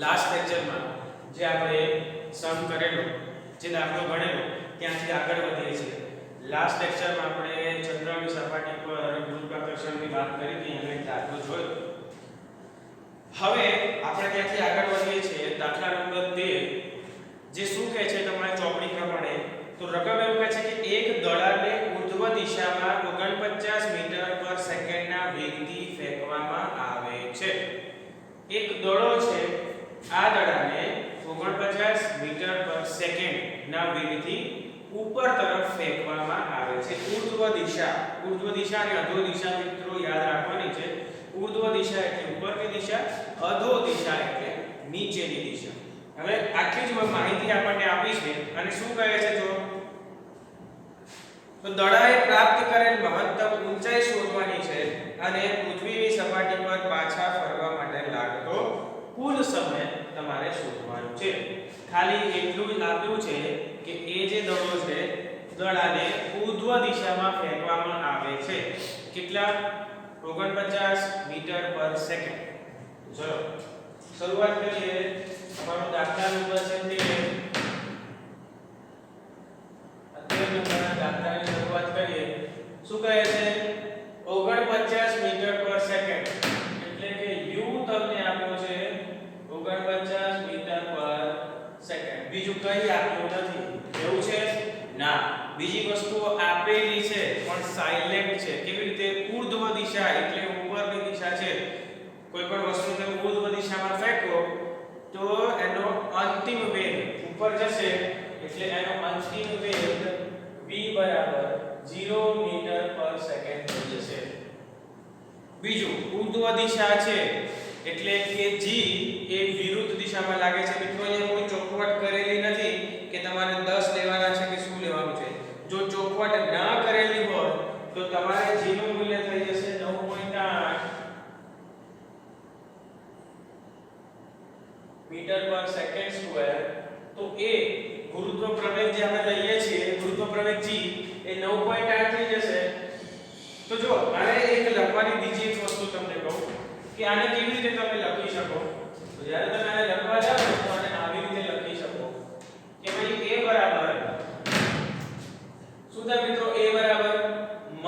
Last લેક્ચરમાં જે આપણે સમ કરેલો જે દાખલો ગણેલો ત્યાંથી આગળ વધીએ છીએ. લાસ્ટ લેક્ચરમાં આપણે ચંદ્રની સપાટી પર ગુરુત્વાકર્ષણની વાત કરી હતી અને દાખલો જોયો. હવે આપણે ત્યાંથી આગળ વધીએ છીએ દાખલા નંબર 13 જે શું કહે છે તમારી ચોપડી પ્રમાણે તો રકમ એવું કહે છે કે એક દડાને ઉર્ધ્વ દિશામાં 49 મીટર પર સેકન્ડના વેગથી ફેંકવામાં આવે છે. એક દડો છે આ દડાને 49 મીટર પર સેકન્ડના વેગથી ઉપર તરફ ફેંકવામાં આવે છે. ઉર્ધ્વ દિશા અને અધો દિશા મિત્રો યાદ રાખવાની છે. ઉર્ધ્વ દિશા એટલે ઉપરની દિશા, અધો દિશા એટલે નીચેની દિશા. હવે આટલી જ માહિતી આપણને આપી છે અને શું કહે છે જો તો દડાએ પ્રાપ્ત કરેલ મહત્તમ ઊંચાઈ શોધવાની છે અને પૃથ્વીની સપાટી પર પાછા ફરવા માટે લાગતો કુલ સમય તમારે શોધવાનો છે. ખાલી એટલું જ આપ્યું છે કે એ જે દડો છે દડાને ઉર્ધ્વ દિશામાં ફેંકવામાં આવે છે. કેટલા? 49 મીટર પર સેકન્ડ. ચલો શરૂઆત કરીએ. અમારો દાખલા નંબર છે તે દાખલાની શરૂઆત કરીએ. શું કહે છે? 49 મીટર પર સેકન્ડ એટલે કે u તમને આપ્યો છે 49 મીટર પર સેકન્ડ. બીજું કંઈ આપ્યું નથી. એવું છે? ના. બીજી વસ્તુઓ આપેલી છે પણ સાયલેન્ટ છે. કેવી રીતે? ઉર્ધ્વ દિશા એટલે ઉપરની દિશા છે. કોઈ પણ વસ્તુ તમે ઉર્ધ્વ દિશામાં ફેંકો તો એનો અંતિમ વેગ ઉપર જશે એટલે એનો અંતિમ વેગ v બરાબર 0 મીટર પર સેકન્ડ થઈ જશે. બીજું ઉર્ધ્વ દિશા છે એટલે કે g એ વિરુદ્ધ દિશામાં લાગે છે. મિત્રો અહીંયા કોઈ ચોખવટ કરેલી નથી કે તમારે 10 લેવાના છે કે શું લેવાનું છે. જો ચોખવટ ના કરેલી હોય તો તમારે g નું મૂલ્ય થઈ જશે 9.8 મીટર પર સેકન્ડ સ્ક્વેર. તો એ ગુરુત્વ પ્રવેગ જે આપણે લઈએ છીએ ગુરુત્વ પ્રવેગ g એ 9.8 થઈ જશે. તો જો આને એક લખવાની બીજી એક વસ્તુ તમને કહું કે આને કેવી રીતે તમે લખી શકો. તો જ્યારે તમે આને લખવા જાવ તો આને આવી રીતે લખી શકો કે ભાઈ a બરાબર શું થાય મિત્રો? a બરાબર -g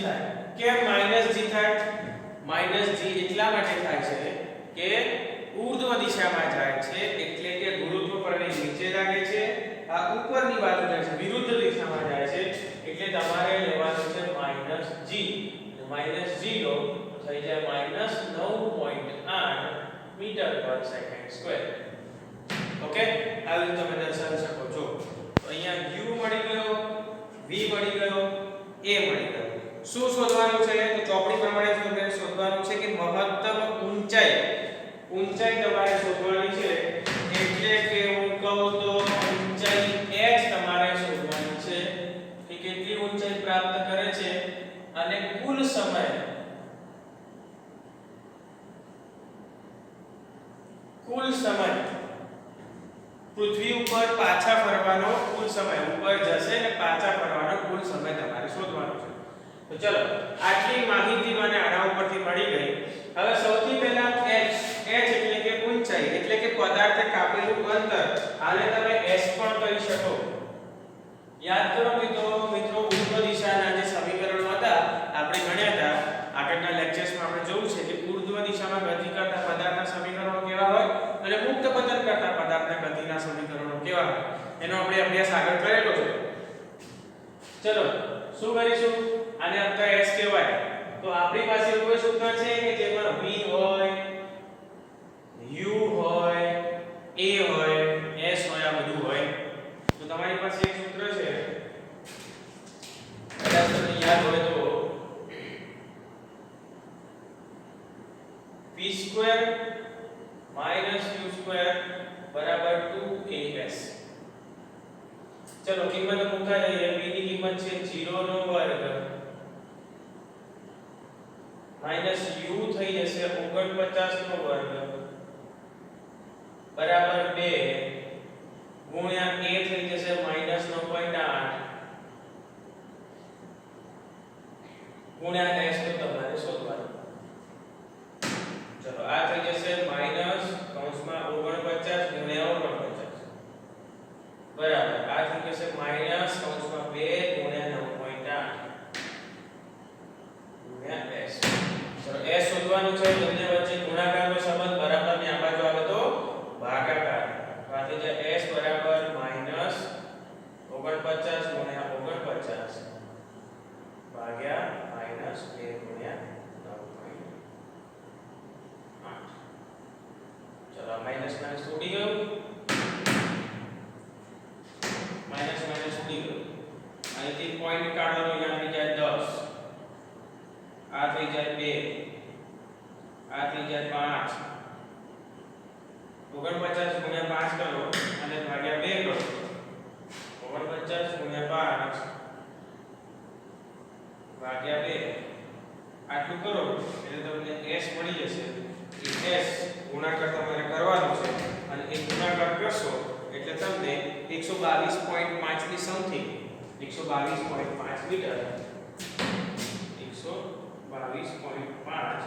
થાય. કેમ -g થાય? -g એટલા માટે થાય છે કે ઉર્ધ્વ દિશામાં જાય છે એટલે કે ગુરુત્વ પ્રવેગ નીચે લાગે છે. આ ઉપરની બાજુ જાય છે વિરુદ્ધ દિશામાં જાય છે એટલે તમારે લેવાનું છે -g. -g લો તો થઈ જાય -9.8 મીટર પર સેકન્ડ સ્ક્વેર. ઓકે, આવી રીતે તમે દર્શાવી શકો છો. તો અહીંયા u મળી ગયો, v મળી ગયો, a મળી ગયો. શું શોધવાનું છે? તો ચોપડી પ્રમાણે તમને શોધવાનું છે કે મહત્તમ ઊંચાઈ તમારે શોધવાની છે. એટલે કે હું કહું તો ઊંચાઈ h તમારે શોધવાની છે કે કેટલી ઊંચાઈ પ્રાપ્ત કરે છે અને કુલ સમય પૃથ્વી ઉપર પાછા ફરવાનો કુલ સમય, ઉપર જશે ને પાછા ફરવાનો કુલ સમય તમારે શોધવાનો છે. તો ચલો આટલી માહિતી મને આના ઉપરથી મળી ગઈ. હવે સૌથી પહેલા h એટલે કે ઊંચાઈ એટલે કે પદાર્થે કાપેલું અંતર. આને તમે s પણ કહી શકો. યાદ કરો મિત્રો ઉર્ધ્વ દિશાના જે સમીકરણો હતા આપણે ગણ્યા હતા. આગળના લેક્ચર્સમાં આપણે જોયું છે કે ઉર્ધ્વ દિશામાં ગતિ કરતા પદાર્થના સમીકરણો કેવા હોય અને મુક્ત પતન કરતા પદાર્થના ગતિના સમીકરણો કેવા હોય એનો આપણે અભ્યાસ આગળ કરેલો છે. ચલો શું કરીશું? આને અંતર s કહેવાય. તો આપણી પાસે એવું કોઈ સૂત્ર છે કે જેમાં v હોય, u હોય, a હોય, s હોય, આ બધું હોય. તો તમારી પાસે એક સૂત્ર છે કદાચ તમને યાદ હોય તો p સ્ક્વેર - q સ્ક્વેર બરાબર 2as. ચલો કિંમત મૂકતા જઈએ. p ની કિંમત છે 0 નો વર્ગ - u થઈ જશે 49 નો વર્ગ બરાબર 2 ગુણ્યા a થઈ જશે -9.8 ગુણ્યા s તો તમારે શોધવાનું. ચલો આ થઈ જશે -49 ભાગ્યા માઈનસ 2 ગુણ્યા 9.8. ચલો માઈનસ માઈનસ ઉડી ગયું, માઈનસ માઈનસ ઉડી ગયું. અહીંથી પોઈન્ટ કાઢવાનો, અહીંયા થઈ જાય 10, આ થઈ જાય 2, આ થઈ જાય 5. 49 ગુણ્યા 5 કરો અને ભાગ્યા 2 કરો. 49 ગુણ્યા 5 ભાગ્યા 2 આટલું કરો એટલે તમને s મળી જશે. એ s ગુણાકાર તમારે કરવાનો છે અને એ ગુણાકાર કરશો એટલે તમને 122.5 ની સમથિંગ 122.5 મીટર 122.5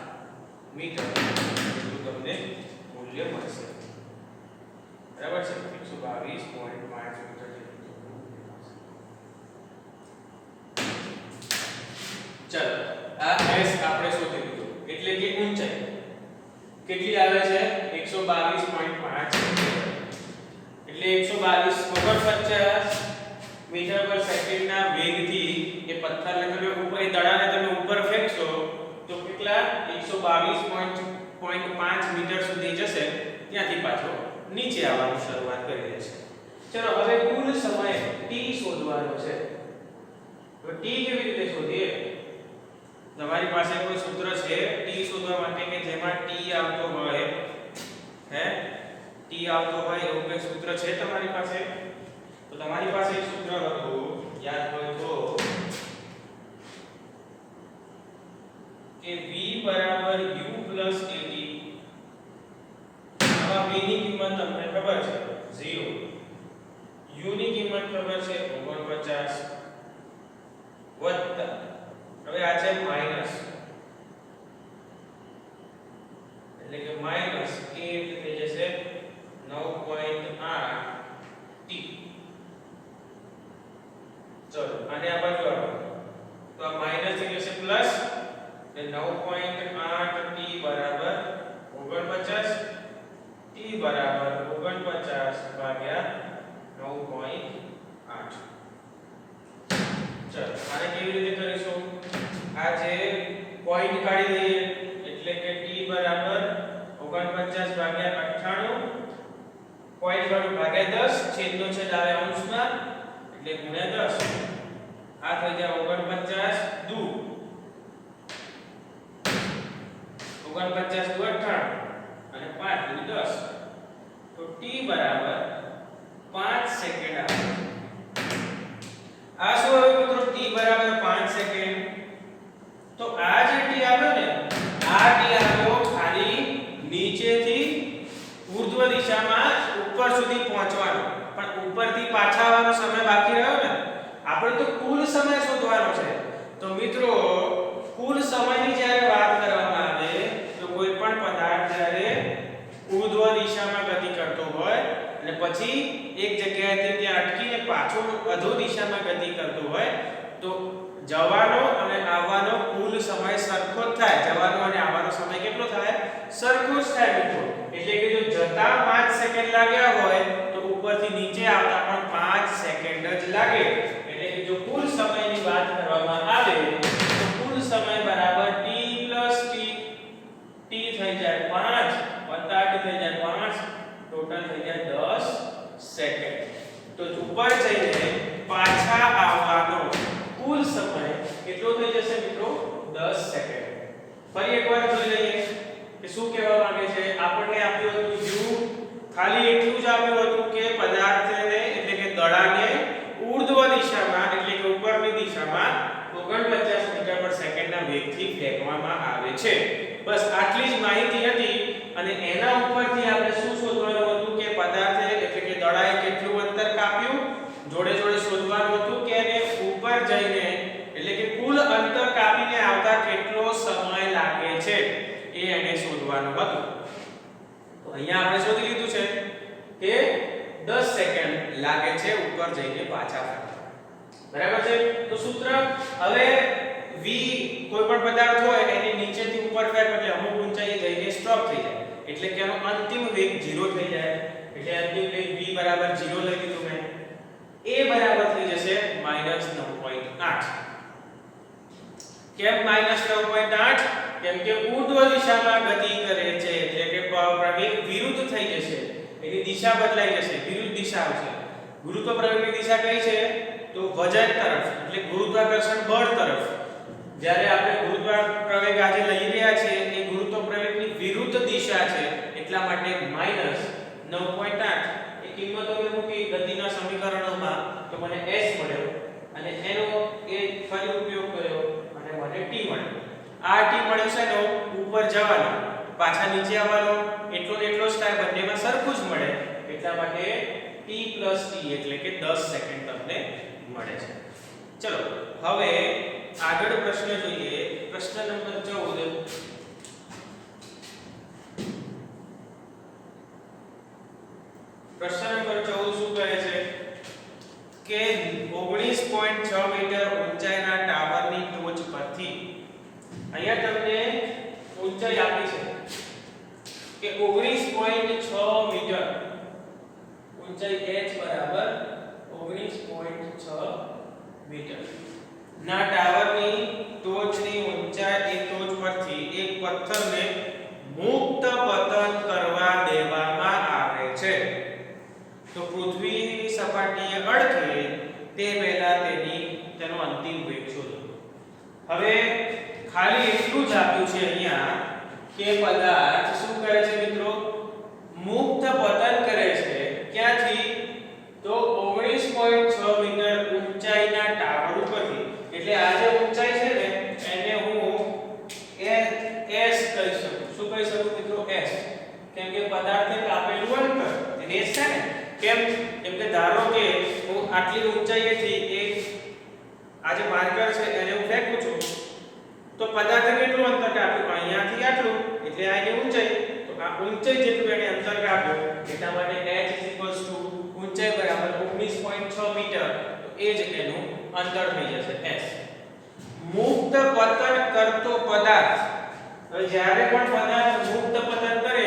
મીટર એટલું તમને મૂલ્ય મળશે. બરાબર છે? 122.5 મીટર જેટલું મૂલ્ય મળશે. ચાલો આ s આપણે શોધી લીધું એટલે કે ઊંચાઈ કેટલી આવે છે 122.5 એટલે 122 મીટર પર સેકન્ડ ના વેગથી એ પથ્થરને તમે ઉપર એ દડાને તમે ઉપર ફેંકશો તો કેટલા 122.5 મીટર સુધી જશે, ત્યાંથી પાછો નીચે આવવાની શરૂઆત કરી દેશે. ચલો હવે કુલ સમય t શોધવાનો છે. તો t કેવી રીતે શોધીએ? તમારી પાસે કોઈ સૂત્ર છે t શોધવા માટે કે જેમાં t આવતો હોય, t આવતો હોય એવું કોઈ સૂત્ર છે તમારી પાસે? તો તમારી પાસે એક સૂત્ર હતું, યાદ હોય તો, કે v બરાબર u plus at. આમાં v ની કિંમત તમને ખબર છે 0, u ની કિંમત ખબર છે 49 વત્તા હવે આ છે માઈનસ એટલે કે માઈનસ a એટલે થઈ જશે 9.8 t. ચલો આને આ બાજુ આવો તો આ માઈનસ થઈ જશે પ્લસ એટલે 9.8 t બરાબર 49, t બરાબર 49 ભાગ્યા 9.8. ચલો આને કેવી રીતે કરીશું? આ જે પોઈન્ટ કાઢી દઈએ એટલે કે t બરાબર 49 ભાગ્યા 98, પોઈન્ટ કાઢો ભાગ્યા 10, છેદનો છેદ આવે અંશમાં એટલે ગુણ્યા 10. આ થઈ જાય 49 દુ 49 દુ 98 અને 5 દુ 10. તો t બરાબર 5 સેકન્ડ આવે. આ શું આવ્યું મિત્રો? t બરાબર 5 સેકન્ડ. તો આ જે t આવ્યો ને, આ t આવ્યો ખાલી નીચેથી ઉર્ધ્વ દિશામાં ઉપર સુધી પહોંચવાનો, પણ ઉપરથી પાછા આવવાનો સમય બાકી રહ્યો ને. આપણે તો કુલ સમય શોધવાનો છે. તો મિત્રો કુલ સમયની જ્યારે વાત કરવામાં આવે તો કોઈ પણ પદાર્થ જ્યારે ઉર્ધ્વ દિશામાં ગતિ કરતો હોય અને પછી એક જગ્યાએથી ત્યાં અટકીને પાછો અધો દિશામાં ગતિ કરતો હોય તો જવાનો અને આવવાનો કુલ સમય સરખો જ થાય. જવાનો અને આવવાનો સમય કેટલો થાય? સરખો જ થાય મિત્રો. એટલે કે જો જતા 5 સેકન્ડ લાગ્યા હોય તો ઉપરથી નીચે આવતા પણ 5 સેકન્ડ જ લાગે. એટલે કે જો કુલ સમયની વાત કરવામાં આવે તો કુલ સમય બરાબર t + t. t થઈ જાય 5 વત્તા t થઈ જાય 5, ટોટલ થઈ જાય 10 સેકન્ડ. તો ઉપર જઈને પાછા આવવાનો કુલ સમય કેટલો થઈ જશે મિત્રો? 10 સેકન્ડ. ફરી એકવાર જોઈ લઈએ કે શું કહેવા માંગે છે. આપણને આપ્યું હતું u, ખાલી એટલું જ આપ્યું હતું કે પદાર્થને એટલે કે દડાને ઉર્ધ્વ દિશામાં એટલે કે ઉપરની દિશામાં 49 મીટર પર સેકન્ડના વેગથી ફેંકવામાં આવે છે. બસ આટલી જ માહિતી હતી અને એના ઉપરથી આપણે શું શોધવાનું હતું કે પદાર્થે એટલે કે દડાએ કેટલું અંતર કાપ્યું, જોડે જોડે શોધવાનું હતું કે એને ઉપર જઈને એટલે કે કુલ અંતર કાપીને આવતા કેટલો સમય લાગે છે એ એને શોધવાનું હતું. તો અહીંયા આપણે શોધી લીધું છે કે 10 સેકન્ડ લાગે છે ઉપર જઈને પાછા ફરતા. બરાબર છે? તો સૂત્ર હવે v કોઈ પણ પદાર્થ હોય એની નીચેથી ઉપર ફેંક એટલે અમુક ઊંચાઈએ જઈને સ્ટોપ થઈ જાય એટલે કે એનો અંતિમ વેગ 0 થઈ જાય. એટલે અંતિમ વેગ v બરાબર 0 લઈ લીધું મેં. a બરાબર થઈ જશે -9.8. કેમ -9.8? કેમ કે ઉર્ધ્વ દિશામાં ગતિ કરે છે એટલે કે પ્રવેગ વિરુદ્ધ થઈ જશે, એની દિશા બદલાઈ જશે, વિરુદ્ધ દિશા આવશે. ગુરુત્વ પ્રવેગની દિશા કઈ છે? તો વજન તરફ એટલે ગુરુત્વાકર્ષણ બળ તરફ. જ્યારે આપણે ગુરુત્વ પ્રવેગ આજે લઈ રહ્યા છે એ ગુરુત્વ પ્રવેગની વિરુદ્ધ દિશા છે, એટલા માટે -9.8 એ કિંમતો મેં મૂકી ગતિના સમીકરણોમાં તો મને s મળ્યો અને એનો એ ફરી ઉપયોગ કર્યો અને મને t મળ્યો. આ t મળ્યો છે નો ઉપર જવાનો, પાછા નીચે આવવાનો, એટલો જ થાય, બંનેમાં સરખું જ મળે, એટલા માટે t + t એટલે કે 10 સેકન્ડ તમને મળે છે. ચલો હવે આગળ પ્રશ્ન જોઈએ. પ્રશ્ન નંબર 14. પ્રશ્ન નંબર 14 શું કહે છે કે 19.6 મીટર ઊંચાઈના ટાવરની ટોચ પરથી, અહીંયા તમને ઊંચાઈ આપી છે કે 19.6 મીટર ઊંચાઈ h બરાબર 19.6 મીટર ના ટાવરની ટોચની ઊંચાઈ, એ ટોચ પરથી એક પથ્થરને મુક્ત પતન કરવા દેવામાં આવે છે. તો પૃથ્વીની સપાટીએ અડકે તે પહેલા તેનો અંતિમ વેગ શોધો. હવે ખાલી એટલું જ આપ્યું છે અહીંયા કે પદાર્થ શું કરે છે મિત્રો? મુક્ત પતન કરે છે. ક્યાંથી? તો 19.6 મીટર ઊંચાઈના ટાવર ઉપરથી. એટલે આ જે ઊંચાઈ છે ને એને હું s કહી શકું. શું કહી શકું મિત્રો? s. કેમ કે પદાર્થને કાપેલું અંતર એને s છે ને. કેમ કે ધારો કે હું આટલી ઊંચાઈએથી એક આ જે માર્કર છે એને હું ફેંકું છું, તો પદાર્થને કેટલું અંતર કાપ્યું? અહીંયાથી આટલું, એટલે આ એની ઊંચાઈ. તો આ ઊંચાઈ જેટલું એને અંતર કાપ્યું, એટલા માટે h ઊંચાઈ બરાબર 19.6 મીટર. તો એ જ એનું અંતર થઈ જશે s. મુક્ત પતન કરતો પદાર્થ, તો જ્યારે પણ પદાર્થ મુક્ત પતન કરે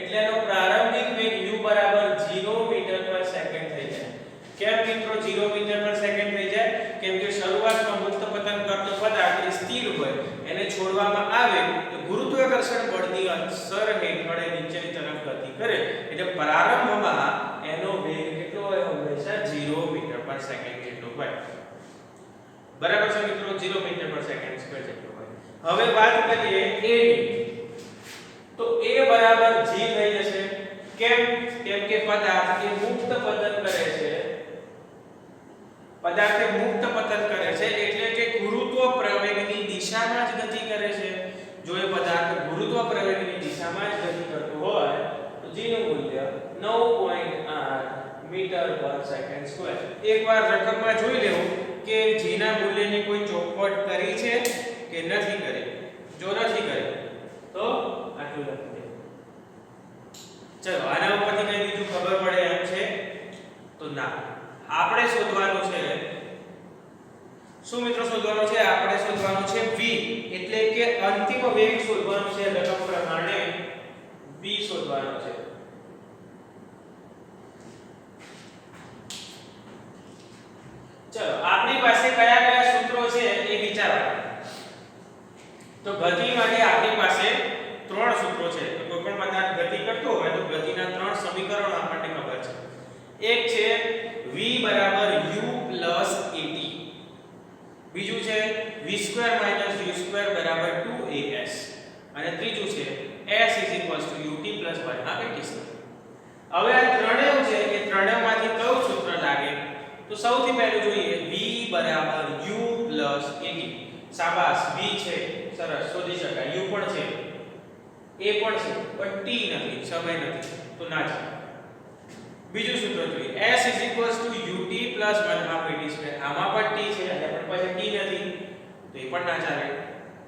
એટલે એનો પ્રારંભિક વેગ u બરાબર 0 મીટર પર સેકન્ડ થઈ જાય. કેમ મિત્રો 0 મીટર પર સેકન્ડ થઈ જાય? કેમ કે શરૂઆતમાં મુક્ત પતન કરતો પદાર્થ એ સ્થિર હોય, એને છોડવામાં આવે તો ગુરુત્વાકર્ષણ બળની અસર હેઠળ નીચેની તરફ ગતિ કરે, એટલે પ્રારંભમાં એનો વેગ કેટલો હોય? હંમેશા 0 મીટર પર સેકન્ડ જેટલો હોય. બરાબર છે મિત્રો? 0 મીટર પર સેકન્ડ સ્ક્વેર જેટલો હોય. હવે વાત કરીએ a ની. તો a બરાબર g થઈ જશે. કેમ કે પદાર્થ એ મુક્ત પતન કરે છે. પદાર્થ એ મુક્ત પતન કરે છે એટલે કે ગુરુત્વ પ્રવેગની દિશામાં જ ગતિ કરે છે. જો એ પદાર્થ ગુરુત્વ પ્રવેગની દિશામાં જ ગતિ કરતો હોય તો g નું મૂલ્ય 9.8 મીટર પર સેકન્ડ સ્ક્વેર. એકવાર રકમમાં જોઈ લેવું કે g ના મૂલ્યની કોઈ ચોખવટ કરી છે કે નથી કરી. જો નથી કરી તો આટલું લખી દે. ચલો આના ઉપરથી કઈ બીજું ખબર પડે એમ છે? તો ના. આપણે શોધવાનું છે શું મિત્રો? શોધવાનું છે આપણે શોધવાનું છે v, એટલે કે અંતિમ વેગ શોધવાનું છે. રકમ પ્રમાણે v શોધવાનો છે. ચલો આપણી પાસે કયા કયા સૂત્રો છે એ વિચારવા. તો ગતિ માટે આપણી પાસે 3 સૂત્રો છે. તો કોઈ પણ પદાર્થ ગતિ કરતો હોય તો ગતિના 3 સમીકરણો આપણને ખબર છે. એક છે v બરાબર u પ્લસ at, બીજું છે v² - u² બરાબર 2as, અને ત્રીજું છે s ut + 1/2. હવે આ ત્રણેય છે એ ત્રણેયમાંથી કયું સૂત્ર લાગે? તો સૌથી પહેલું જોઈએ v બરાબર u પ્લસ at. શાબાશ, v છે, સરસ, શોધી શકાય. u પણ છે, a પણ છે, પણ t નથી, સમય નથી, તો ના ચાલે. બીજું સૂત્ર જોઈએ s ut + 1/2at². આમાં પણ t છે અને પણ પાસે t નથી, તો એ પણ ના ચાલે.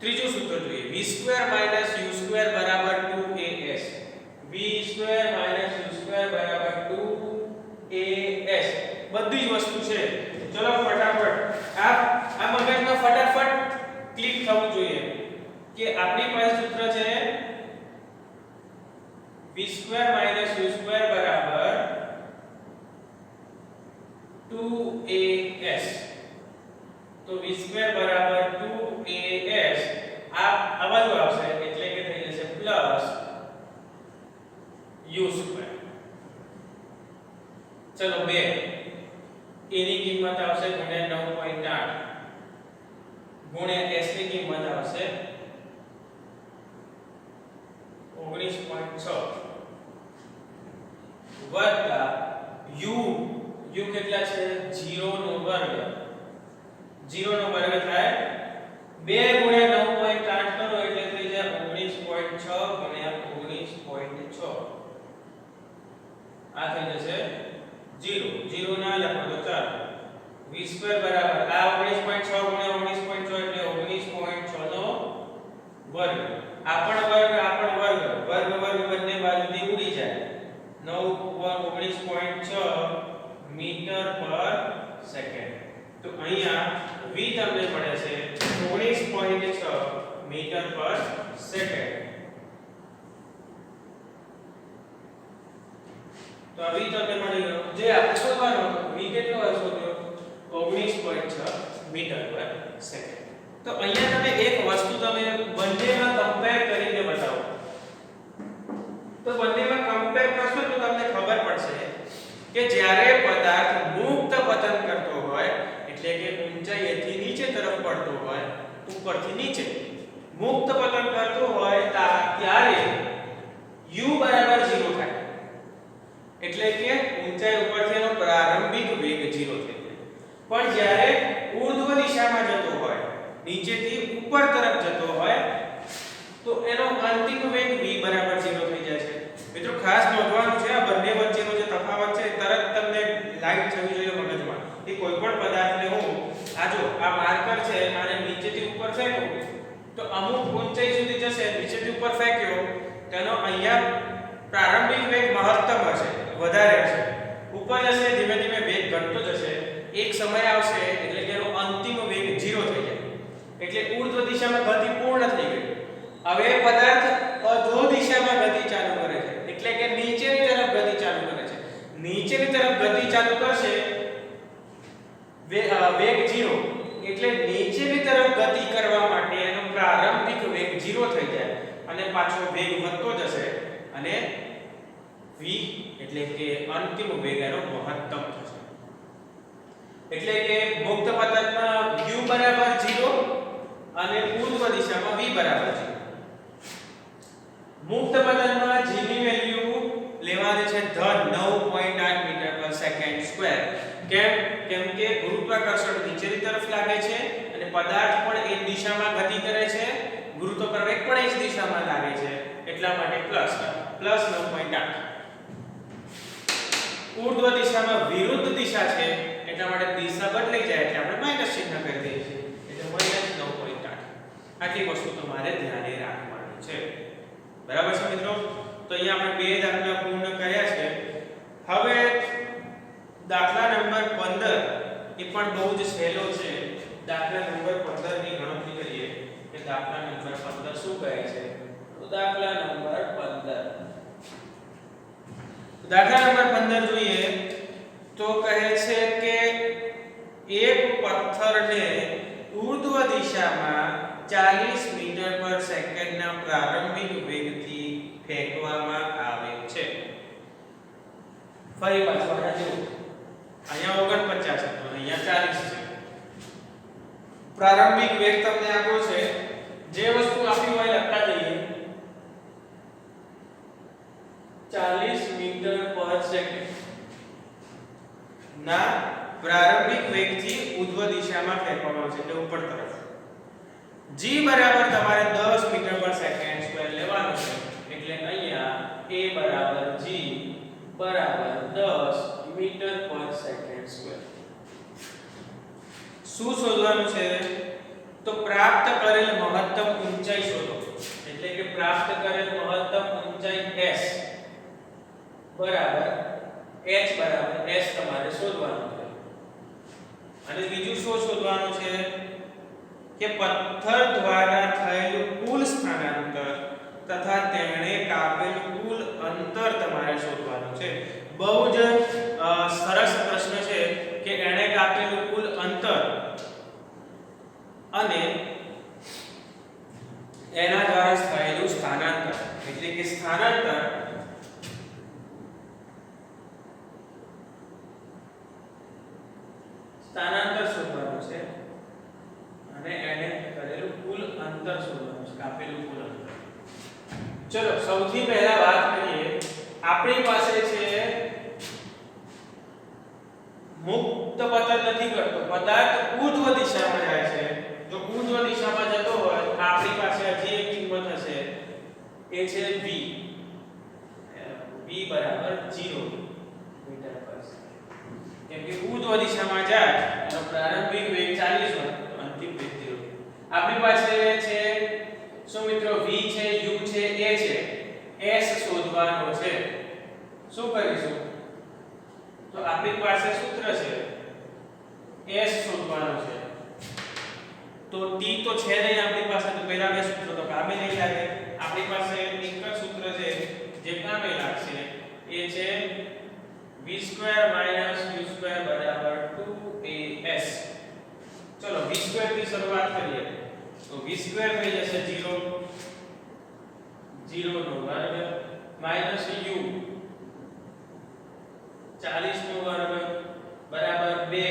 ત્રીજું સૂત્ર જોઈએ v² - u² બરાબર 2as. v² - u² બરાબર 2as. બધી જ વસ્તુ છે. ચલો ફટાફટ આ મગજમાં ફટાફટ ક્લિક થવું જોઈએ કે આપણી પાસે સૂત્ર છે v² - u² બરાબર 2as. તો v² બરાબર 2as u સ્ક્વેર. ચલો 2 એની કિંમત આવશે ગુણ્યા 9.8 ગુણ્યા s ની કિંમત આવશે 19.6 વત્તા u કેટલા છે 0 નો વર્ગ 0 નો વર્ગ થાય 2 ગુણ્યા 9.8 કરો એટલે થઈ જાય 19.6 ગુણ્યા 19.6 આ થઈ જશે 0 ના લખો તો ચાલો v સ્ક્વેર બરાબર આ 19.6 ગુણ્યા 19.6 એટલે 19.6 નો વર્ગ આ પણ વર્ગ બંને બાજુથી ઉડી જાય 19.6 મીટર પર સેકન્ડ. તો અહીંયા v તમને મળે છે 19.6 મીટર પર સેકન્ડ. તો આ v તમને મળી ગયો. જે આપણે શોધવાનો હતો v કેટલો શોધ્યો 19.6 મીટર પર સેકન્ડ. તો અહીંયા તમે એક વસ્તુ તમે બંનેમાં કમ્પેર કરીને બતાવો. તો બંનેમાં કમ્પેર કરશો તો તમને ખબર પડશે કે જ્યારે પદાર્થ મુક્ત પતન કરતો હોય એટલે કે ઊંચાઈથી નીચે તરફ પડતો હોય ઉપરથી નીચે મુક્ત પતન કરતો હોય ત્યારે u બરાબર 0 થાય એટલે કે ઊંચાઈ ઉપરથી એનો પ્રારંભિક વેગ 0 થઈ જાય. પણ જ્યારે ઊર્ધ્વ દિશામાં જતો હોય નીચેથી ઉપર તરફ જતો હોય તો એનો અંતિમ વેગ v બરાબર 0 થઈ જાય છે. મિત્રો ખાસ નોંધવાનું છે આ બંને વચ્ચેનો જે તફાવત છે તરત તમને લાઈટ થવી જોઈએ મગજમાં. એ કોઈ પણ પદાર્થને હું આ જો આ માર્કર છે આને નીચેથી ઉપર ફેંકું તો અમુક ઊંચાઈ સુધી જશે નીચેથી ઉપર ફેંક્યો તેનો અહીંયા પ્રારંભિક વેગ મહત્તમ હશે વધારે હશે ઉપર જશે ધીમે ધીમે વેગ ઘટતો જશે એક સમય આવશે એટલે કે એનો અંતિમ વેગ 0 થઈ જાય એટલે ઊર્ધ્વ દિશામાં ગતિ પૂર્ણ થઈ ગઈ. હવે પદાર્થ અધો દિશામાં ગતિ ચાલુ કરે છે એટલે કે નીચેની તરફ ગતિ ચાલુ કરે છે. નીચેની તરફ ગતિ ચાલુ કરશે વેગ 0 એટલે નીચેની તરફ ગતિ કરવા માટે એનો પ્રારંભિક વેગ 0 થઈ જાય અને પાછો વેગ વધતો જશે અને v એટલે કે અંતિમ વેગ એનો મહત્તમ થશે. એટલે કે મુક્ત પતનમાં u બરાબર 0 અને ઊર્ધ્વ દિશામાં v બરાબર 0. મુક્ત પતનમાં g ની વેલ્યુ લેવાની છે ધન 9.8 મીટર પર સેકન્ડ સ્ક્વેર. કેમ કે ગુરુત્વાકર્ષણ નીચેની તરફ લાગે છે અને પદાર્થ પણ એ દિશામાં ગતિ કરે છે ગુરુત્વાકર્ષણ પણ એ જ દિશામાં લાગે છે એટલા માટે પ્લસ 9.8. ઊર્ધ્વ દિશામાં વિરુદ્ધ દિશા છે એટલા માટે દિશા બદલાઈ જાય એટલે આપણે માઈનસ ચિહ્ન કરી દઈએ છીએ એટલે -9.8. આટલી વસ્તુ તમારે ધ્યાને રાખવાની છે. બરાબર છે મિત્રો. તો અહીંયા આપણે બે દાખલા પૂર્ણ કર્યા છે. હવે દાખલા નંબર 15 એ પણ બહુ જ સહેલો છે. દાખલા નંબર 15 ની ગણતરી કરીએ કે દાખલા નંબર 15 શું કહે છે. તો દાખલા નંબર 15 જોઈએ તો કહે છે કે એક પથ્થરને ઊર્ધ્વ દિશામાં 40 મીટર પર સેકન્ડના પ્રારંભિક વેગથી ફેંકવામાં આવે છે. ફરી પાછું આના જેવું અહીંયા 49 હતો અહીંયા 40 છે. પ્રારંભિક વેગ તમને આપ્યો છે જે વસ્તુ આપી હોય લખતા જઈએ 40 મીટર પર સેકન્ડ ના પ્રારંભિક વેગથી ઊર્ધ્વ દિશામાં ફેંકવામાં આવે છે એટલે ઉપર તરફ. g બરાબર તમારે 10 મીટર પર સેકન્ડ સ્ક્વેર લેવાનું છે એટલે અહીંયા a બરાબર g બરાબર 10 મીટર પર સેકન્ડ સ્ક્વેર. શું શોધવાનું છે તો પ્રાપ્ત કરેલ મહત્તમ ઊંચાઈ શોધો એટલે કે પ્રાપ્ત કરેલ મહત્તમ ઊંચાઈ s બરાબર h બરાબર s તમારે શોધવાનું છે. અને બીજું શું શોધવાનું છે કે પથ્થર દ્વારા થયેલું કુલ સ્થાનાંતર તથા તેણે કાપેલ કુલ અંતર તમારે શોધવાનું છે. બહુ જ સરસ પ્રશ્ન છે કે એણે કાપેલું કુલ અંતર અને એના દ્વારા થયેલું સ્થાનાંતર એટલે કે સ્થાનાંતર અંતર શોધવાનું છે, કાપેલું કુલ અંતર. ચલો સૌથી પહેલા વાત કરીએ, આપણી પાસે છે મુક્ત પતન નથી કરતો, પદાર્થ ઉર્ધ્વ દિશામાં જાય છે. જો ઉર્ધ્વ દિશામાં જતો હોય તો આપણી પાસે હજી એક કિંમત હશે, એ છે v. v બરાબર 0 મીટર પર સેકન્ડ. કેમ કે ઉર્ધ્વ દિશામાં જાય તો પ્રારંભિક વેગ 40 હોય તો અંતિમ વેગ 0. આપણી પાસે છે શું મિત્રો, v છે, u છે, a છે, s શોધવાનો છે. શું કરીશું? તો આપણી પાસે સૂત્ર છે, s શોધવાનો છે. તો t તો છે નહીં આપણી પાસે, તો પહેલા બે સૂત્રો તો કામે નહીં લાગે. આપણી પાસે એક જ સૂત્ર છે જે કામે લાગશે, એ છે v² - u² બરાબર 2as. ચલો v² થી શરૂઆત કરીએ તો v² થઈ જશે 0 0 નો વર્ગ માઈનસ u 40 નો વર્ગ બરાબર 2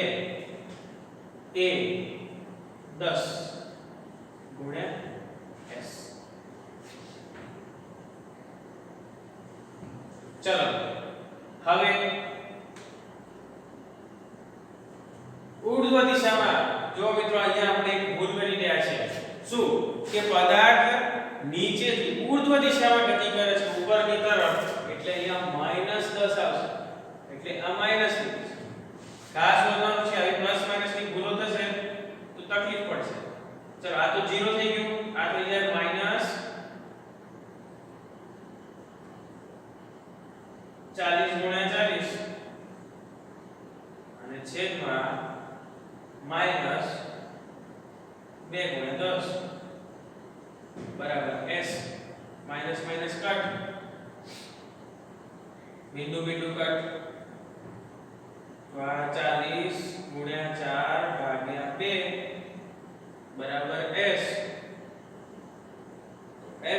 a 10 ગુણ્યા s. ચલો હવે ઉર્ધ્વ દિશામાં જો મિત્રો અહીંયા આપણે એક ભૂલ કરી રહ્યા છે. શું કે પદાર્થ નીચેથી ઉર્ધ્વ દિશામાં ગતિ કરે છે ઉપરની તરફ, એટલે અહીંયા -10 આવશે, એટલે આ માઈનસ છે. ખાસ નોંધવાનું છે, આવી પ્લસ માઈનસ ની ભૂલો થશે તો તકલીફ પડશે. ચલો આ તો 0 થઈ ગયું, આ થઈ જાય -40 ગુણ્યા 40 અને છેદમાં -2 ગુણ્યા 10 બરાબર s. માઈનસ માઈનસ કટ, બિંદુ બિંદુ કટ, તો આ 40 ગુણ્યા 4 ભાગ્યા 2 બરાબર s.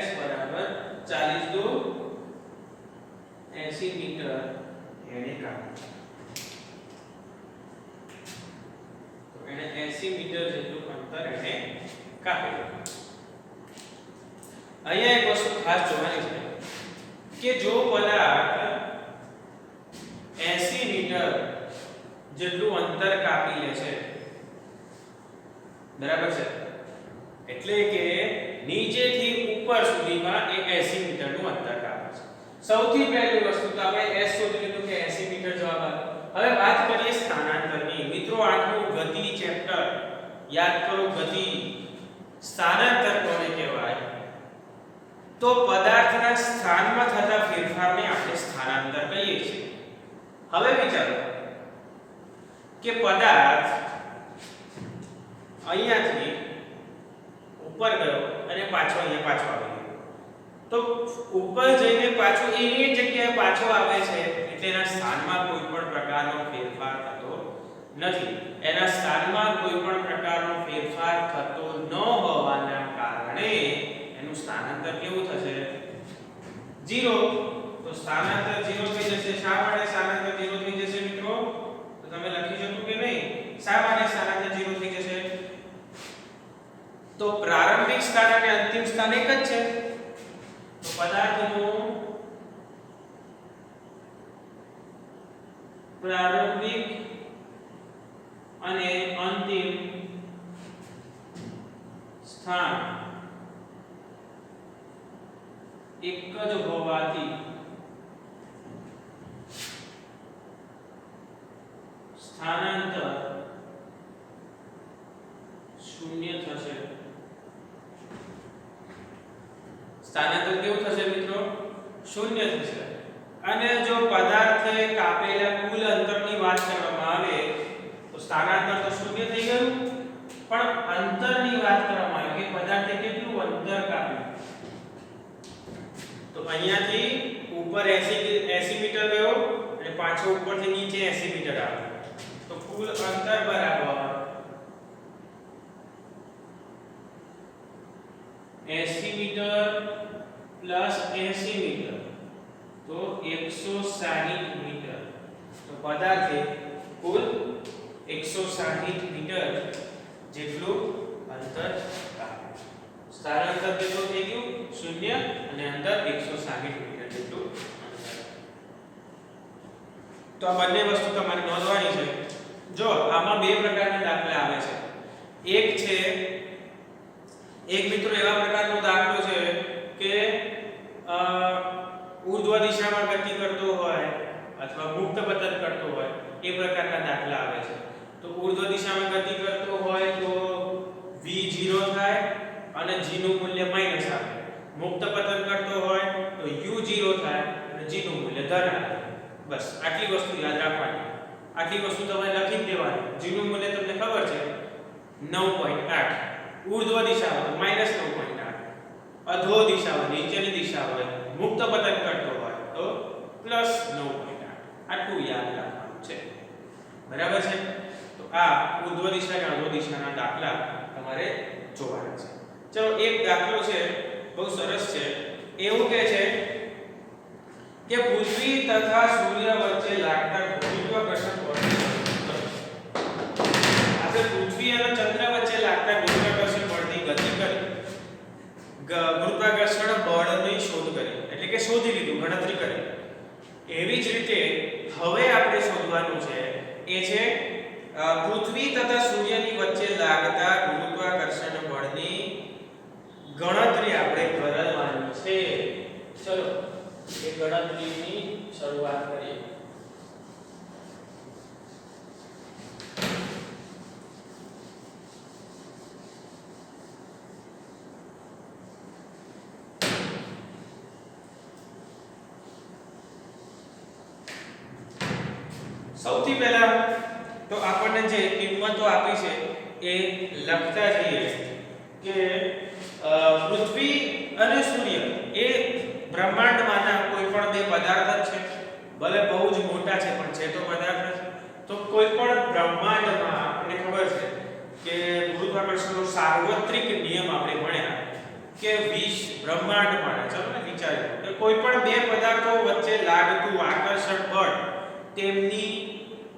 s બરાબર 40 દુ 80 મીટર એને કાપ્યું. તો એને 80 મીટર જેટલું અંતર એને કાપેલું. અહીંયા એક વસ્તુ ખાસ જોવાની છે કે જો પદાર્થ 80 મીટર જેટલું અંતર કાપી લે છે, બરાબર છે, એટલે કે નીચેથી ઉપર સુધીમાં એ 80 મીટરનું અંતર કાપે છે. સૌથી પહેલી વસ્તુ તો આપણે s શોધી લીધું કે 80 મીટર જવાબ આવે. હવે વાત કરીએ સ્થાનાંતરની. મિત્રો આટલું ગતિ ચેપ્ટર યાદ કરો, ગતિ. સ્થાનાંતર કોને કહેવાય? તો પદાર્થના સ્થાનમાં થતા ફેરફારને આપણે સ્થાનાંતર કહીએ છીએ. હવે વિચારો કે પદાર્થ અહીંયાથી ઉપર ગયો અને પાછો અહીંયા પાછો આવી ગયો, તો ઉપર જઈને પાછો એ જગ્યાએ પાછો આવે છે, એટલે એના સ્થાનમાં કોઈ પણ પ્રકારનો ફેરફાર થતો નથી. એના સ્થાનમાં કોઈ પણ પ્રકારનો ફેરફાર થતો ન હોવાના કારણે એનું સ્થાનાંતર કેવું થશે? 0. તો સ્થાનાંતર 0 થઈ જશે. શા માટે સ્થાનાંતર 0 થઈ જશે મિત્રો? તો તમે લખી શકો કે નહીં? શા માટે સ્થાનાંતર 0 થઈ જશે? તો પ્રારંભિક સ્થાન અને અંતિમ સ્થાન એક જ છે. તો પદાર્થનું પ્રારંભિક અને અંતિમ સ્થાન એક જ હોવાથી સ્થાનાંતર 0 થશે. સ્થાનાંતર કેવું થશે મિત્રો? 0 થશે. અને જો પદાર્થે કાપેલા કુલ અંતરની વાત કરવામાં આવે તો સ્થાનાંતર તો 0 થઈ ગયું, પણ અંતરની વાત કરવામાં આવે કે પદાર્થે કેટલું અંતર કાપ્યું. તો અહીંયાથી ઉપર 80 મીટર ગયો અને પાછો ઉપરથી નીચે 80 મીટર આવ્યો, તો કુલ અંતર બરાબર 80 મીટર પ્લસ 80 મીટર, તો 160 મીટર. તો પદાર્થે કુલ 160 મીટર જેટલું અંતર કાપ્યું. સારા અંતર કેટલું થઈ ગયું 0 અને અંદર 160 મીટર જેટલું અંતર. તો આ બંને વસ્તુ તમારે નોંધવાની છે. જો આમાં બે પ્રકારના દાખલા આવે છે. એક મિત્રો એવા પ્રકારનો દાખલો છે કે ઉર્ધ્વ દિશામાં ગતિ કરતો હોય અથવા મુક્ત પતન કરતો હોય એ પ્રકારના દાખલા આવે છે. તો ઉર્ધ્વ દિશામાં ગતિ કરતો હોય તો v 0 થાય અને g નું મૂલ્ય માઈનસ આવે. મુક્ત પતન કરતો હોય તો u 0 થાય અને g નું મૂલ્ય ધન આવે. બસ આટલી વસ્તુ યાદ રાખવાની. આટલી વસ્તુ તમારે લખી દેવાની. g નું મૂલ્ય તમને ખબર છે 9.8. ઉર્ધ્વ દિશા હોય તો -9.8, અધો દિશા હોય નીચેની દિશા હોય મુક્ત પતન કરતો હોય તો +9.8. આટલું યાદ રાખવાનું છે. બરાબર છે. તો આ ઉર્ધ્વ દિશા અને અધો દિશાના દાખલા તમારે જોવાના છે. ચલો એક દાખલો છે બહુ સરસ છે. એવું કહે છે કે પૃથ્વી તથા સૂર્ય વચ્ચે લાગતા ગુરુત્વાકર્ષણ બળની આપણે પૃથ્વી અને ચંદ્ર વચ્ચે લાગતા ગુરુત્વાકર્ષણ બળની ગતિ કરી ગુરુત્વાકર્ષણ બળની શોધ કરી એટલે કે શોધી લીધું, ગણતરી કરી. એવી જ રીતે હવે આપણે શોધવાનું છે એ છે પૃથ્વી તથા સૂર્યની વચ્ચે લાગતા ગુરુત્વાકર્ષણ બળની ગણતરી આપણે કરવાની છે. ચલો એ ગણતરીની શરૂઆત કરીએ. સૌથી પહેલા તો આપણને જે કિંમતો આપી છે એ લખતા જઈએ કે પૃથ્વી અને સૂર્ય એ બ્રહ્માંડમાંના કોઈ પણ બે પદાર્થ જ છે. ભલે બહુ જ મોટા છે પણ છે તો પદાર્થ જ. તો કોઈ પણ બ્રહ્માંડમાં આપણને ખબર છે કે ગુરુત્વાકર્ષણનો સાર્વત્રિક નિયમ આપણે ભણ્યા કે બ્રહ્માંડમાં ચલો ને વિચારીએ કે કોઈ પણ બે પદાર્થો વચ્ચે લાગતું આકર્ષણ બળ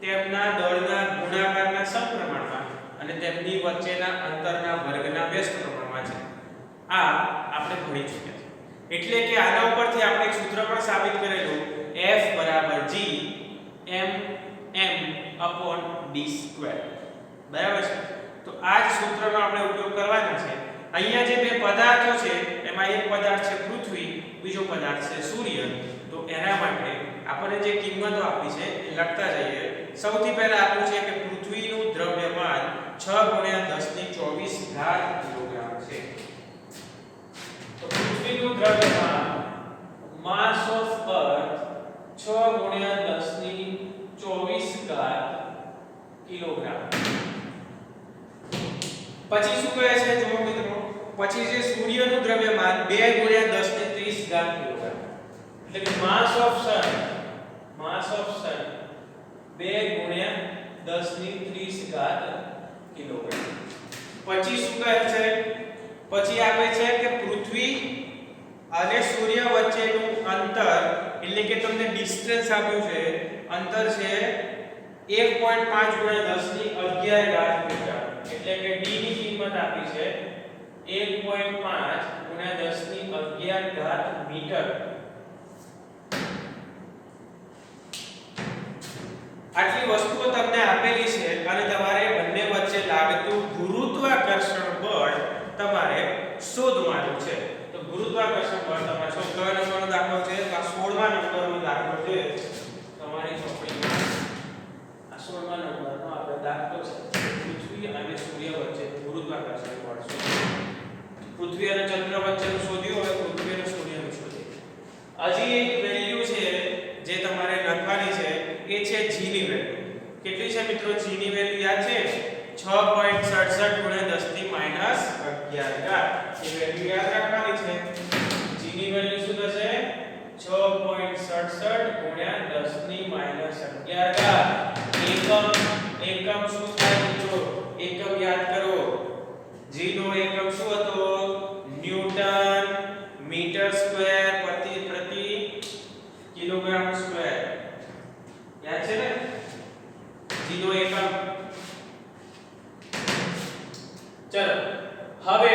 તેમના દળના ગુણાકારના સમપ્રમાણમાં અને તેમની વચ્ચેના અંતરના વર્ગના વ્યસ્ત પ્રમાણમાં છે. આ આપણે ભણી ચૂક્યા છે. એટલે કે આના ઉપરથી આપણે એક સૂત્ર પણ સાબિત કરેલું F = G m/d². બરાબર છે. તો આ જ સૂત્રનો આપણે ઉપયોગ કરવાનો છે. અહીંયા જે બે પદાર્થો છે એમાં એક પદાર્થ છે પૃથ્વી, બીજો પદાર્થ છે સૂર્ય. તો એના માટે આપણે જે કિંમતો આપી છે એ લખતા જઈએ. સૌથી પહેલા આપ્યું છે કે પૃથ્વીનું દ્રવ્યમાન 6 × 1024 કિલોગ્રામ છે. તો પૃથ્વીનું દ્રવ્યમાન માસ ઓફ અર્થ 6 × 1024 કિલોગ્રામ. પછી શું કહે છે જુઓ મિત્રો, પછી છે સૂર્યનું દ્રવ્યમાન 2 × 1030 કિલોગ્રામ. એટલે કે માસ ઓફ સન 2 × 1030 કિલોગ્રામ. પછી શું કહે છે, પછી આપે છે કે પૃથ્વી અને સૂર્ય વચ્ચેનું અંતર એટલે કે તમને ડિસ્ટન્સ આપ્યું છે, અંતર છે 1.5 × 1011 મીટર. એટલે કે d ની કિંમત આપી છે 1.5 × 1011 મીટર. આટલી વસ્તુઓ તમને આપેલી છે અને તમારે બંને વચ્ચે લાગતું ગુરુત્વાકર્ષણ બળ તમારે શોધવાનું છે. તો ગુરુત્વાકર્ષણ બળ તમારે કયો નંબરનો દાખલો છે? આ 16મા નંબરનો દાખલો છે તમારી ચોપડીમાં. આ 16મા નંબરનો આપણે દાખલો છે પૃથ્વી અને સૂર્ય વચ્ચે ગુરુત્વાકર્ષણ બળ શોધવું. પૃથ્વી અને ચંદ્ર વચ્ચેનું શોધ્યું, હવે પૃથ્વી અને સૂર્યનું શોધીએ. હજી એક વેલ્યુ છે જે તમારે લખવાની છે એ છે g ની વેલ્યુ. કેટલી છે મિત્રો g ની વેલ્યુ યાદ છે? 6.67 × 10⁻11. એ વેલ્યુ યાદ રાખવાની છે. g ની વેલ્યુ શું થશે? 6.67 × 10⁻11. એકમ શું થાય મિત્રો? એકમ યાદ કરો. g નો એકમ શું હતો? ન્યૂટન મીટર સ્ક્વેર પ્રતિ કિલોગ્રામ સ્ક્વેર. યાદ છે ને? g નો એકમ. ચલો હવે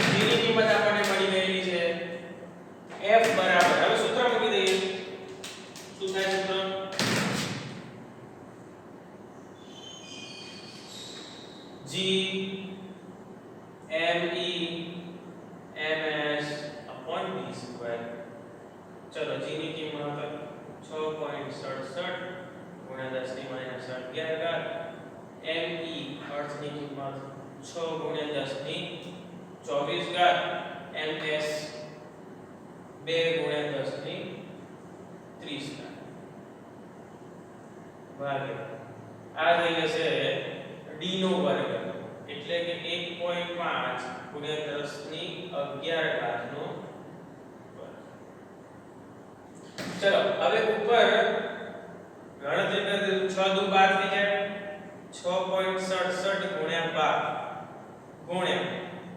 g ની કિંમત G ME MS upon D square. ચલો G ની કિંમત 6.67 ગુણ્યા 10 ની માઈનસ 11 ME અર્થ ની કિંમત 6 ગુણ્યા 10 ની 24 MS 2 ગુણ્યા 10 ની 30 ભાગે આ થઈ જશે d નો વર્ગ એટલે કે 1.5 ગુણ્યા 10 ની 11 ઘાત નો વર્ગ. ચલો હવે ઉપર ગણતરી કરી 6 દુ 12 થઈ જાય 6.67 ગુણ્યા 12 ગુણ્યા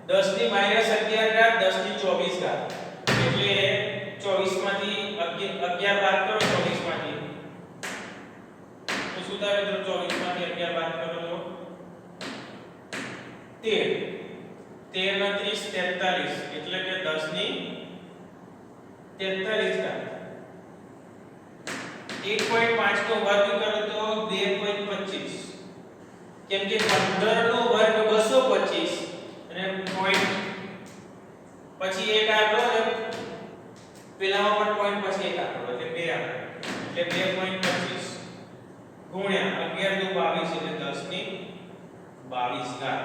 10 ની માઈનસ 11 ઘાત 10 ની 24 ઘાત એટલે 24 માંથી 11 બાદ કરો 24 માંથી તો શું થાય મિત્રો 24 માંથી 11 બાદ કરો તો 13 13 ના 30 43 એટલે કે 10 ની 43 ઘાત 1.5 નો વર્ગ કરો તો 2.25 કેમ કે 15 નો વર્ગ 225 અને પોઈન્ટ પછી એક આંકડો ને પેલામાં પણ પોઈન્ટ પછી એક આંકડો એટલે બે આંકડા એટલે 2.25 ગુણ્યા 11 દુ 22 એટલે 10 ની 22 ઘાત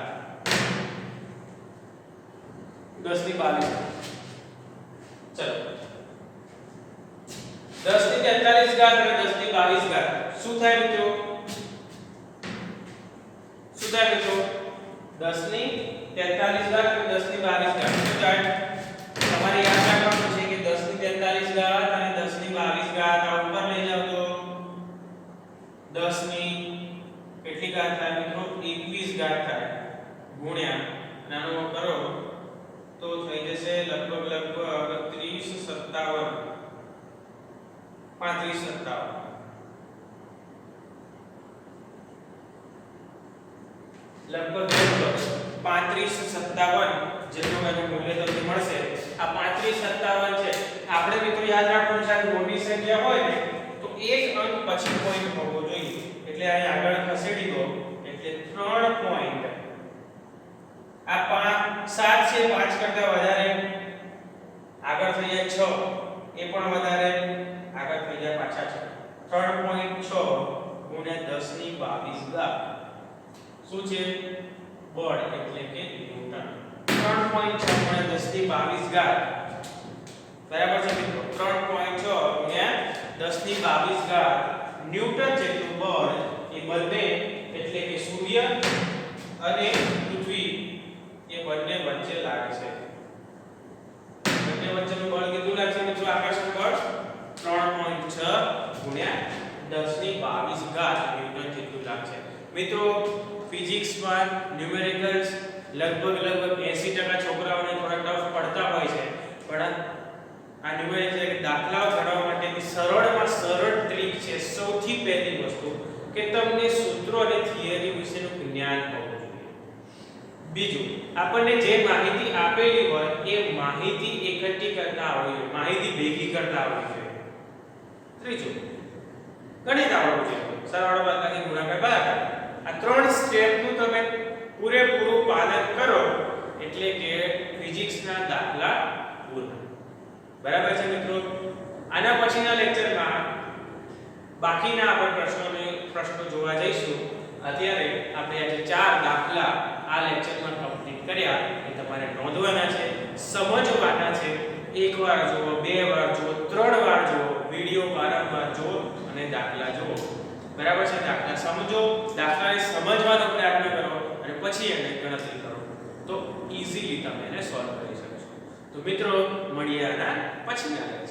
10 ની 22 ચલો 10 ની 43 ઘાત અને 10 ની 22 ઘાત શું થાય મિત્રો 10 ની 43 ઘાત અને 10 ની 22 ઘાત શું થાય તમારે યાદ રાખવાનું છે કે 10 ની 43 ઘાત અને 10 ની 22 ઘાત આ ઉપર લઈ જાવ તો 10 ની કેટલી ઘાત થાય મિત્રો 21 ઘાત થાય ગુણ્યા નાનો કરો તો થઈ જશે લગભગ 30 57 35 57 લગભગ 35 57 જેટલું એનું મૂલ્ય તમને મળશે. આ 35 57 છે આપણે મિત્રો યાદ રાખવાનું છે આ મોટી સંખ્યા હોય ને તો એક અંક પછી પોઈન્ટ હોવો જોઈએ એટલે અહીં આગળ ખસેડી દો એટલે 3 પોઈન્ટ આ 7 છે 5 કરતા વધારે આગળ થઈ જાય 6 એ પણ વધારે આગળ થઈ જાય પાછા 6 3.6 ગુણ્યા 10 ની 22 ઘાત શું છે બળ એટલે કે ન્યૂટન 3.6 ગુણ્યા 10 ની 22 ઘાત બરાબર છે મિત્રો 3.6 ગુણ્યા 10 ની 22 ઘાત ન્યૂટન જેટલું બળ એ બંને એટલે કે સૂર્ય અને પૃથ્વી એ બંને વચ્ચે લાગે છે. બંને વચ્ચેનું બળ કેટલું લાગશે મિત્રો આકર્ષણ બળ 3.6 ગુણ્યા 10 ની 22 ઘાત ન્યૂટન જેટલું લાગશે. મિત્રો ફિઝિક્સમાં ન્યુમેરિકલ્સ લગભગ 80% છોકરાઓને થોડા ટફ પડતા હોય છે પણ આ ન્યુમેરિકલ દાખલાઓ ગણવા માટેની સરળમાં સરળ ટ્રીક છે. સૌથી પહેલી વસ્તુ કે તમને સૂત્રો અને થિયરી વિશેનું જ્ઞાન હોવું જોઈએ. બીજું આપણને જે માહિતી આપેલી હોય એ માહિતી એકઠી કરતા આવડવી જોઈએ, માહિતી ભેગી કરતા આવડવી જોઈએ. ત્રીજું ગણિત આવડવું જોઈએ, સરવાળો બાદબાકી ગુણાકાર ભાગાકાર. આ ત્રણ સ્ટેપનું તમે પૂરેપૂરું પાલન કરો એટલે કે ફિઝિક્સના દાખલા પૂર્ણ. બરાબર છે મિત્રો. આના પછીના લેક્ચરમાં બાકીના આપણે પ્રશ્નો જોવા જઈશું. અત્યારે આપણે આજે 4 દાખલા આ લેક્ચરમાં કમ્પ્લીટ કર્યા એ તમારે નોંધવાના છે, સમજવાના છે. એકવાર જુઓ, બે વાર જુઓ, 3 વાર જુઓ, વિડિયો વારંવાર જુઓ અને દાખલા જુઓ. બરાબર છે. દાખલા સમજો, દાખલાને સમજવાનો પ્રયત્ન કરો અને પછી એને ગણતરી કરો તો ઈઝીલી તમે એને સોલ્વ કરી શકશો. તો મિત્રો મળીએ આના પછીના